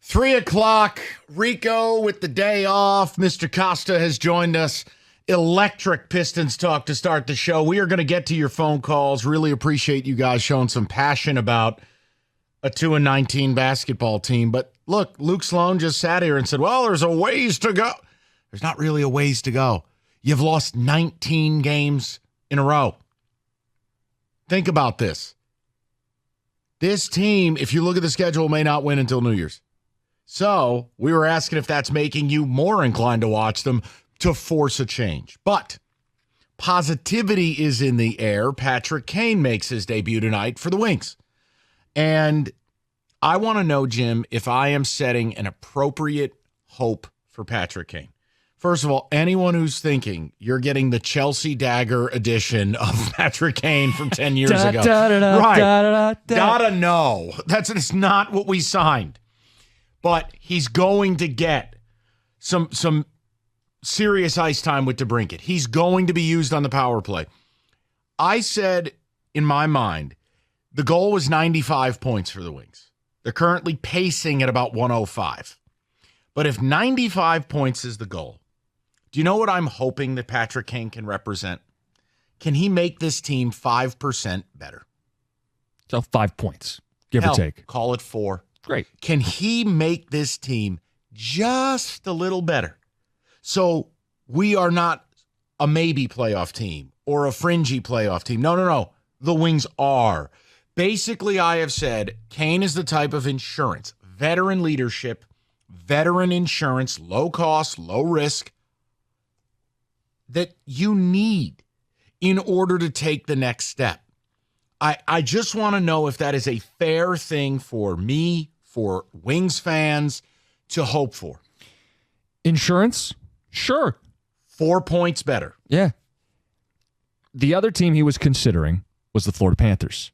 3 o'clock, Rico with the day off. Mr. Costa has joined us. Electric Pistons talk to start the show. We are going to get to your phone calls. Really appreciate you guys showing some passion about a 2-19 basketball team. But look, Luke Sloan just sat here and said, well, there's a ways to go. There's not really a ways to go. You've lost 19 games in a row. Think about this. This team, if you look at the schedule, may not win until New Year's. So we were asking if that's making you more inclined to watch them to force a change. But positivity is in the air. Patrick Kane makes his debut tonight for the Wings. And I want to know, Jim, if I am setting an appropriate hope for Patrick Kane. First of all, anyone who's thinking you're getting the Chelsea Dagger edition of Patrick Kane from 10 years ago. Gotta know. It's not what we signed. But he's going to get some serious ice time with DeBrincat. He's going to be used on the power play. I said, in my mind, the goal was 95 points for the Wings. They're currently pacing at about 105. But if 95 points is the goal, do you know what I'm hoping that Patrick Kane can represent? Can he make this team 5% better? So 5 points, give or take. Call it 4. Great. Can he make this team just a little better? So we are not a maybe playoff team or a fringy playoff team. No. The Wings are. Basically, I have said Kane is the type of insurance, veteran leadership, veteran insurance, low cost, low risk, that you need in order to take the next step. I just want to know if that is a fair thing for me, for Wings fans to hope for. Insurance? Sure. 4 points better. Yeah. The other team he was considering was the Florida Panthers.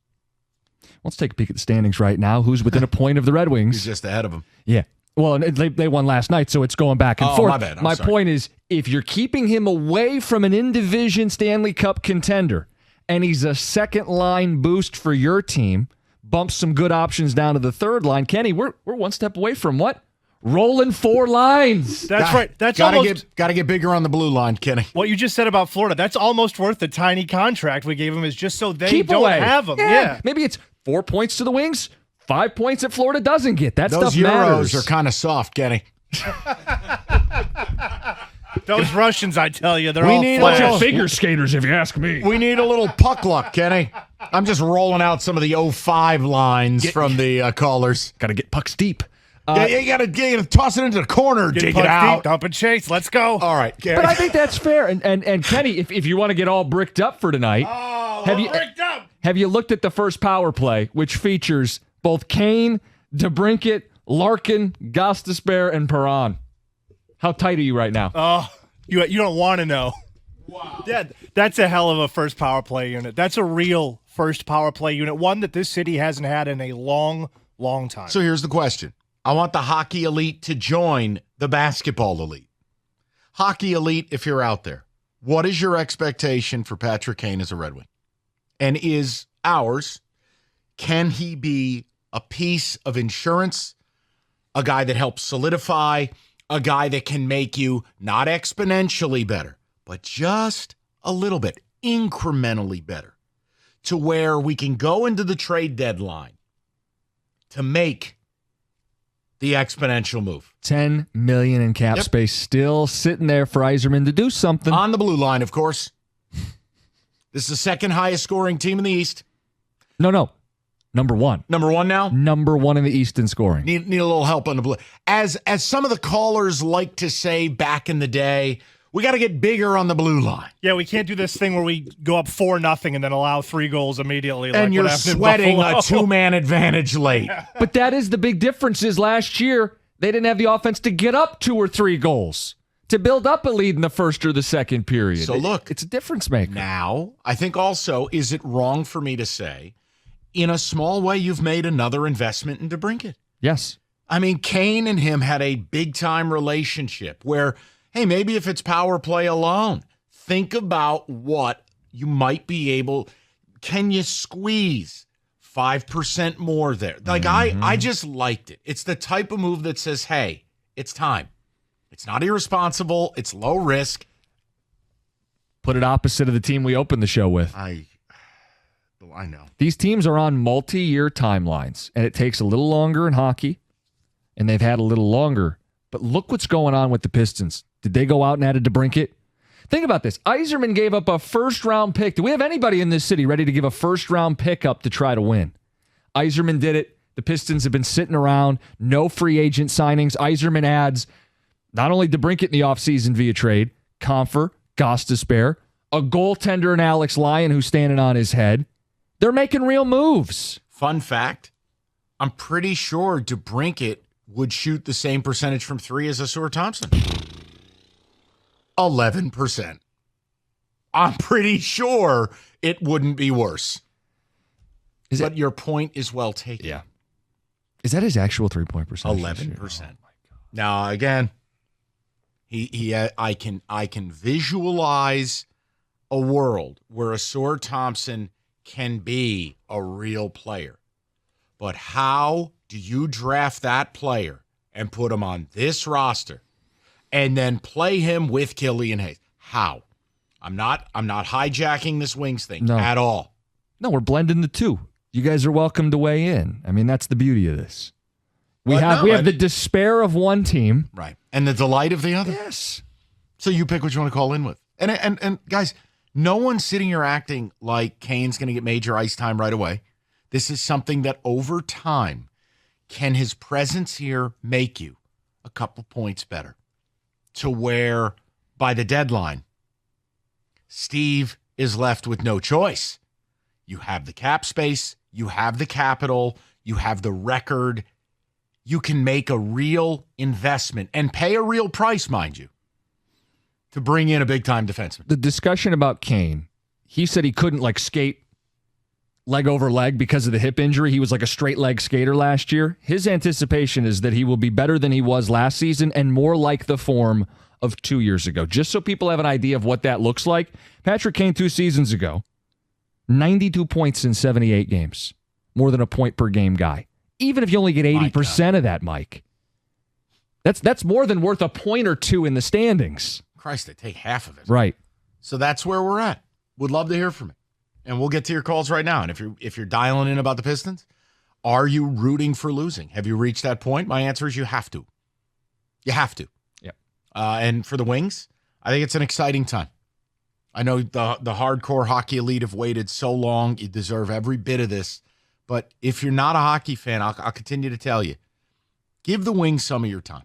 Let's take a peek at the standings right now. Who's within a point of the Red Wings? He's just ahead of them. Yeah. Well, they won last night, so it's going back and forth. My bad. My point is, if you're keeping him away from an in-division Stanley Cup contender, and he's a second-line boost for your team, bumps some good options down to the third line, Kenny, we're one step away from what? Rolling 4 lines. That's right. That's got to get bigger on the blue line, Kenny. What you just said about Florida. That's almost worth the tiny contract we gave him, is just so they Keep don't away. have him. Yeah. Maybe it's 4 points to the Wings, 5 points that Florida doesn't get. That Those stuff matters. Euros are kind of soft, Kenny. Those Russians, I tell you, they're We all need flash. a little- figure skaters, if you ask me. We need a little puck luck, Kenny. I'm just rolling out some of the 05 lines from the callers. Got to get pucks deep. You got to toss it into the corner, dig it puck out. deep, dump and chase. Let's go. All right, Kenny. But I think that's fair. And Kenny, if you want to get all bricked up for tonight, have you looked at the first power play, which features both Kane, DeBrincat, Larkin, Gostisbehere, and Perron? How tight are you right now? Oh, you don't want to know. Wow. That's a hell of a first power play unit. That's a real first power play unit, one that this city hasn't had in a long, long time. So here's the question. I want the hockey elite to join the basketball elite. Hockey elite, if you're out there, what is your expectation for Patrick Kane as a Red Wing? And is ours, can he be a piece of insurance, a guy that helps solidify, a guy that can make you not exponentially better, but just a little bit, incrementally better, to where we can go into the trade deadline to make the exponential move. $10 million in cap space still sitting there for Yzerman to do something. On the blue line, of course. This is the second highest scoring team in the East. No. Number one. Number one now? Number one in the East in scoring. Need a little help on the blue. As some of the callers like to say back in the day, we got to get bigger on the blue line. Yeah, we can't do this thing where we go up 4-0 and then allow 3 goals immediately. And like you're what happened in sweating a Buffalo. 2-man advantage late. But that is the big difference is last year, they didn't have the offense to get up 2 or 3 goals, to build up a lead in the first or the second period. So look. It's a difference maker. Now, I think also, is it wrong for me to say, in a small way, you've made another investment in DeBrincat? Yes. I mean, Kane and him had a big-time relationship where, hey, maybe if it's power play alone, think about what you might be able. Can you squeeze 5% more there. Like, I just liked it. It's the type of move that says, hey, it's time. It's not irresponsible. It's low risk. Put it opposite of the team we opened the show with. I know. These teams are on multi-year timelines, and it takes a little longer in hockey, and they've had a little longer. But look what's going on with the Pistons. Did they go out and add a DeBrincat? Think about this. Yzerman gave up a first-round pick. Do we have anybody in this city ready to give a first-round pick up to try to win? Yzerman did it. The Pistons have been sitting around. No free agent signings. Yzerman adds not only DeBrincat in the offseason via trade, Confer, Gostisbehere, a goaltender in Alex Lyon who's standing on his head. They're making real moves. Fun fact, I'm pretty sure DeBrincat would shoot the same percentage from three as Asur Thompson. 11%. I'm pretty sure it wouldn't be worse. But your point is well taken. Yeah. Is that his actual three-point percentage? 11%. Oh, now, again, I can visualize a world where Asur Thompson can be a real player. But how do you draft that player and put him on this roster and then play him with Killian Hayes? How? I'm not hijacking this Wings thing at all. No, we're blending the two. You guys are welcome to weigh in. I mean, that's the beauty of this. We have the despair of one team. Right. And the delight of the other. Yes. So you pick what you want to call in with. And guys, no one's sitting here acting like Kane's going to get major ice time right away. This is something that over time, can his presence here make you a couple points better to where by the deadline, Steve is left with no choice. You have the cap space, you have the capital, you have the record. You can make a real investment and pay a real price, mind you, to bring in a big-time defenseman. The discussion about Kane, he said he couldn't skate leg over leg because of the hip injury. He was like a straight leg skater last year. His anticipation is that he will be better than he was last season and more like the form of 2 years ago. Just so people have an idea of what that looks like, Patrick Kane 2 seasons ago, 92 points in 78 games, more than a point per game guy. Even if you only get 80% of that, Mike, that's more than worth a point or two in the standings. Christ, they take half of it. Right. So that's where we're at. Would love to hear from you. And we'll get to your calls right now. And if you're dialing in about the Pistons, are you rooting for losing? Have you reached that point? My answer is you have to. You have to. Yep. And for the Wings, I think it's an exciting time. I know the hardcore hockey elite have waited so long. You deserve every bit of this. But if you're not a hockey fan, I'll continue to tell you, give the Wings some of your time.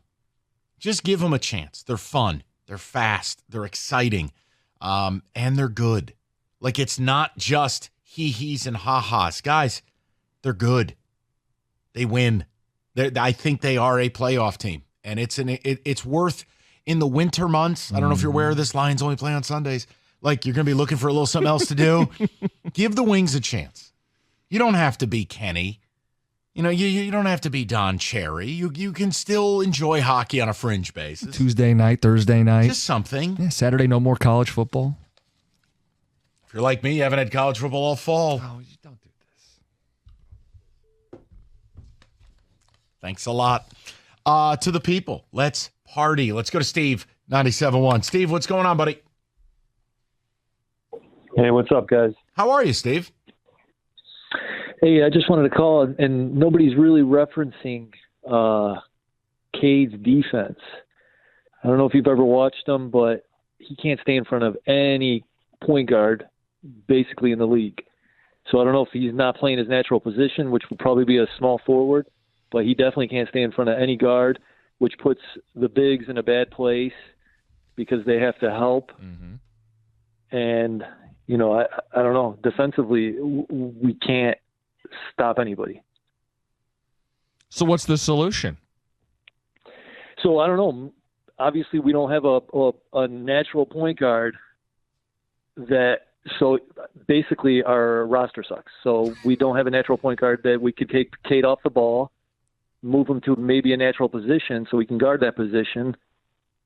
Just give them a chance. They're fun. They're fast. They're exciting. And they're good. Like, it's not just he-he's and ha-has. Guys, they're good. They win. I think they are a playoff team. And it's worth, in the winter months, I don't know if you're aware of this, Lions only play on Sundays. Like, you're going to be looking for a little something else to do. Give the Wings a chance. You don't have to be Kenny. You know, you don't have to be Don Cherry. You can still enjoy hockey on a fringe basis. Tuesday night, Thursday night. Just something. Yeah, Saturday, no more college football. If you're like me, you haven't had college football all fall. Oh, don't do this. Thanks a lot. To the people, let's party. Let's go to Steve, 97.1. Steve, what's going on, buddy? Hey, what's up, guys? How are you, Steve? Hey, I just wanted to call, and nobody's really referencing Cade's defense. I don't know if you've ever watched him, but he can't stay in front of any point guard, basically, in the league. So I don't know if he's not playing his natural position, which would probably be a small forward, but he definitely can't stay in front of any guard, which puts the bigs in a bad place because they have to help. Mm-hmm. And, you know, I don't know. Defensively, we can't stop anybody. So what's the solution? So I don't know. Obviously, we don't have a natural point guard so basically our roster sucks. So we don't have a natural point guard that we could take Cade off the ball, move him to maybe a natural position so we can guard that position.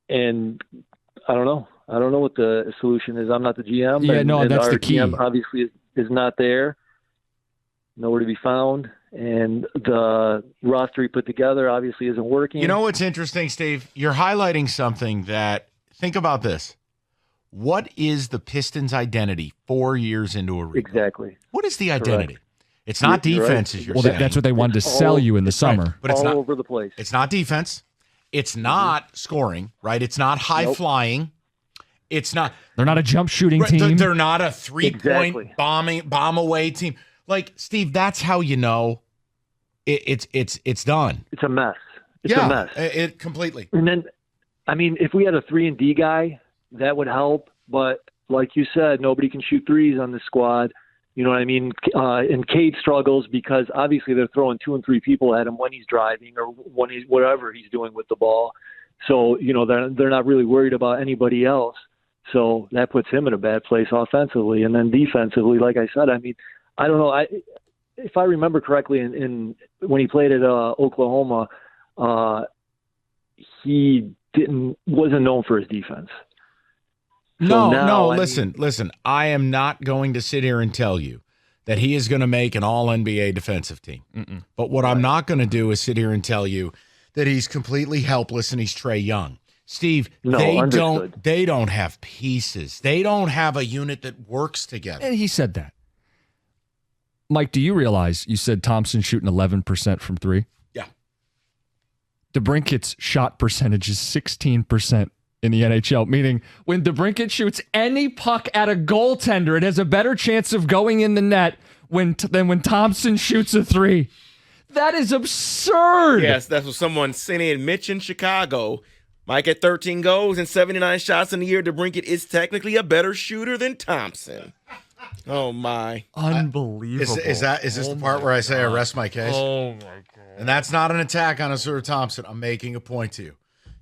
And I don't know. I don't know what the solution is. I'm not the GM. Yeah, no, that's the key. GM obviously is not there. nowhere to be found. And the roster he put together obviously isn't working. You know what's interesting, Steve? You're highlighting something that, think about this. What is the Pistons' identity 4 years into a rebuild? Exactly. What is the identity? Correct. It's not You're defense, right. as you're Well, saying. that's what they wanted to sell you in the summer. Right. But it's all not over the place. It's not defense. It's not scoring, right? It's not high flying. It's not. They're not a jump shooting Right, team. They're not a 3-point Exactly. bomb away team. Like, Steve, that's how you know it's done. It's a mess. It's a mess. It completely. And then, I mean, if we had a 3-and-D guy, that would help. But like you said, nobody can shoot threes on this squad. You know what I mean? And Cade struggles because obviously they're throwing 2 and 3 people at him when he's driving or when he's whatever he's doing with the ball. So, you know, they're not really worried about anybody else. So that puts him in a bad place offensively. And then defensively, like I said, I mean, I don't know. If I remember correctly, in when he played at Oklahoma, he wasn't known for his defense. So listen. I am not going to sit here and tell you that he is going to make an all-NBA defensive team. Mm-mm. But what I'm not going to do is sit here and tell you that he's completely helpless and he's Trae Young. Steve, they don't have pieces. They don't have a unit that works together. And he said that. Mike, do you realize you said Thompson shooting 11% from 3? Yeah. DeBrincat's shot percentage is 16% in the NHL, meaning when DeBrincat shoots any puck at a goaltender, it has a better chance of going in the net than when Thompson shoots a 3. That is absurd. Yes, that's what someone sent in. Mitch in Chicago. Mike at 13 goals and 79 shots in the year. DeBrincat is technically a better shooter than Thompson. Oh, my. Unbelievable. Is this the part where I say I rest my case? Oh, my God. And that's not an attack on Asura Thompson. I'm making a point to you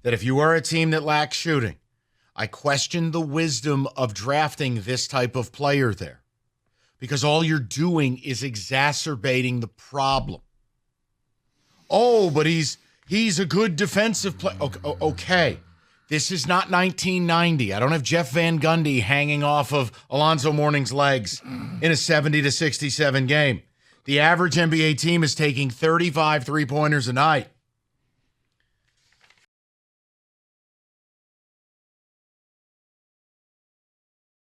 that if you are a team that lacks shooting, I question the wisdom of drafting this type of player there because all you're doing is exacerbating the problem. Oh, but he's a good defensive player. Okay. This is not 1990. I don't have Jeff Van Gundy hanging off of Alonzo Mourning's legs in a 70-67 game. The average NBA team is taking 35 three-pointers a night.